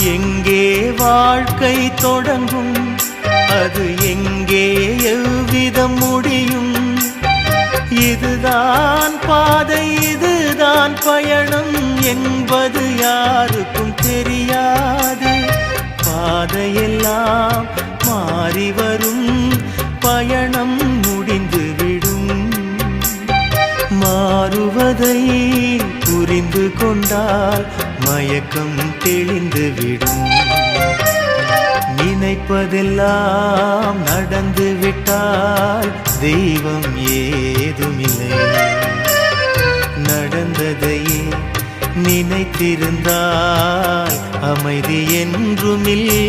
எங்கே வாழ்க்கை தொடங்கும், அது எங்கே எவ்விதம் முடியும்? இதுதான் பாதை, இதுதான் பயணம் என்பது யாருக்கும் தெரியாது. பாதையெல்லாம் மாறி வரும், பயணம் முடிந்துவிடும். மாறுவதை புரிந்து கொண்டால் மயக்கம் தெளிந்துவிடும். நினைப்பதெல்லாம் நடந்துவிட்டால் தெய்வம் ஏதுமில்லை. நடந்ததையே நினைத்திருந்தால் அமைதி என்றுமில்லை.